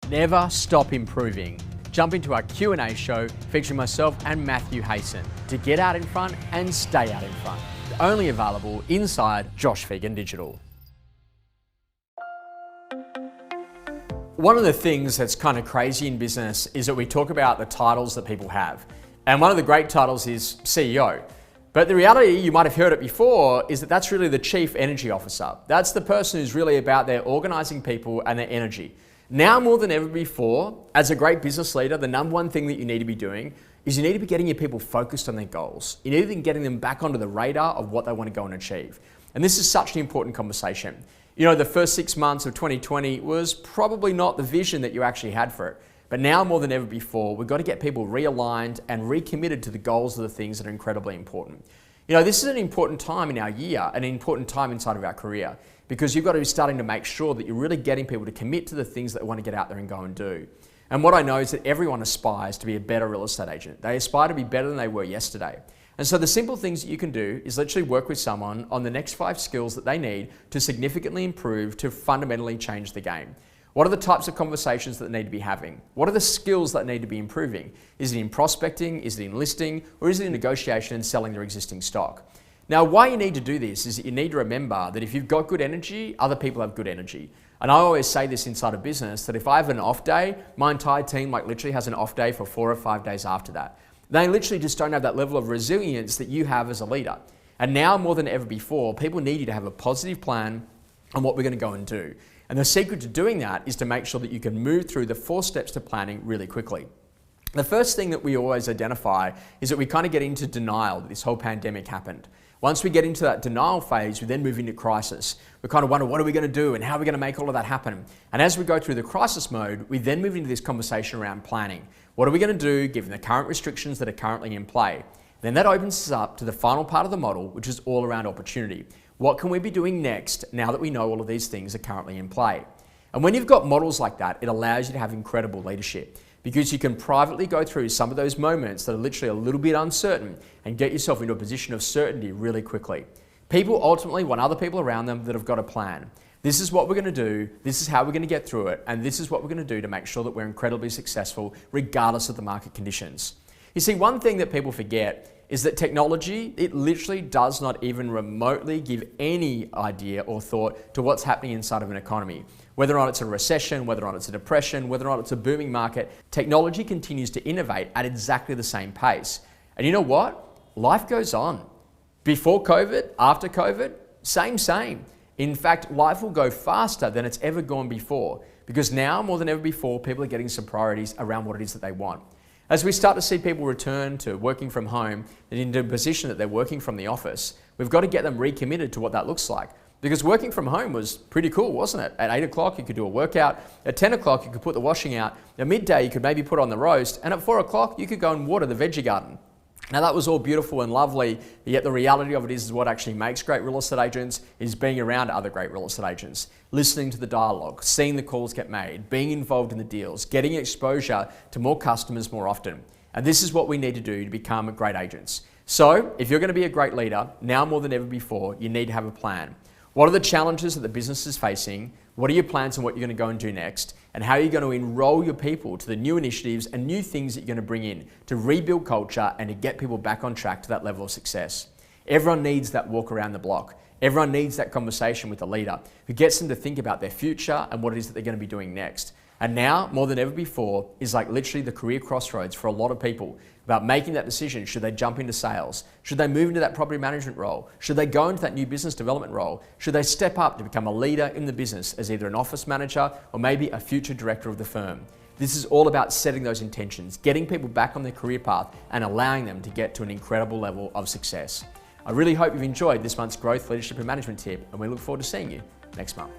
Never stop improving. Jump into our Q&A show featuring myself and Matthew Hayson to get out in front and stay out in front. Only available inside Josh Phegan Digital. One of the things that's kind of crazy in business is that we talk about the titles that people have. And one of the great titles is CEO. But the reality, you might have heard it before, is that that's really the Chief Energy Officer. That's the person who's really about their organising people and their energy. Now more than ever before, as a great business leader, the number one thing that you need to be doing is you need to be getting your people focused on their goals. You need to be getting them back onto the radar of what they want to go and achieve. And this is such an important conversation. You know, the first 6 months of 2020 was probably not the vision that you actually had for it. But now more than ever before, we've got to get people realigned and recommitted to the goals of the things that are incredibly important. You know, this is an important time in our year, an important time inside of our career, because you've got to be starting to make sure that you're really getting people to commit to the things that they want to get out there and go and do. And what I know is that everyone aspires to be a better real estate agent. They aspire to be better than they were yesterday. And so the simple things that you can do is literally work with someone on the next 5 skills that they need to significantly improve, to fundamentally change the game. What are the types of conversations that they need to be having? What are the skills that need to be improving? Is it in prospecting? Is it in listing? Or is it in negotiation and selling their existing stock? Now, why you need to do this is that you need to remember that if you've got good energy, other people have good energy. And I always say this inside of business, that if I have an off day, my entire team literally has an off day for 4 or 5 days after that. They literally just don't have that level of resilience that you have as a leader. And now more than ever before, people need you to have a positive plan on what we're going to go and do. And the secret to doing that is to make sure that you can move through the 4 steps to planning really quickly. The first thing that we always identify is that we kind of get into denial that this whole pandemic happened. Once we get into that denial phase, we then move into crisis. We kind of wonder, what are we going to do and how are we going to make all of that happen? And as we go through the crisis mode, we then move into this conversation around planning. What are we going to do given the current restrictions that are currently in play? Then that opens us up to the final part of the model, which is all around opportunity. What can we be doing next now that we know all of these things are currently in play? And when you've got models like that, it allows you to have incredible leadership, because you can privately go through some of those moments that are literally a little bit uncertain and get yourself into a position of certainty really quickly. People ultimately want other people around them that have got a plan. This is what we're going to do, this is how we're going to get through it, and this is what we're going to do to make sure that we're incredibly successful regardless of the market conditions. You see, one thing that people forget is that technology, it literally does not even remotely give any idea or thought to what's happening inside of an economy. Whether or not it's a recession, whether or not it's a depression, whether or not it's a booming market, technology continues to innovate at exactly the same pace. And you know what? Life goes on. Before COVID, after COVID, same. In fact, life will go faster than it's ever gone before, because now more than ever before, people are getting some priorities around what it is that they want. As we start to see people return to working from home and into a position that they're working from the office, we've got to get them recommitted to what that looks like. Because working from home was pretty cool, wasn't it? At 8 o'clock, you could do a workout. At 10 o'clock, you could put the washing out. At midday, you could maybe put on the roast. And at 4 o'clock, you could go and water the veggie garden. Now, that was all beautiful and lovely, yet the reality of it is what actually makes great real estate agents is being around other great real estate agents, listening to the dialogue, seeing the calls get made, being involved in the deals, getting exposure to more customers more often. And this is what we need to do to become great agents. So, if you're going to be a great leader, now more than ever before, you need to have a plan. What are the challenges that the business is facing? What are your plans on what you're going to go and do next? And how are you going to enroll your people to the new initiatives and new things that you're going to bring in to rebuild culture and to get people back on track to that level of success? Everyone needs that walk around the block. Everyone needs that conversation with a leader who gets them to think about their future and what it is that they're going to be doing next. And now, more than ever before, is like literally the career crossroads for a lot of people about making that decision. Should they jump into sales? Should they move into that property management role? Should they go into that new business development role? Should they step up to become a leader in the business as either an office manager or maybe a future director of the firm? This is all about setting those intentions, getting people back on their career path and allowing them to get to an incredible level of success. I really hope you've enjoyed this month's Growth, Leadership and Management tip, and we look forward to seeing you next month.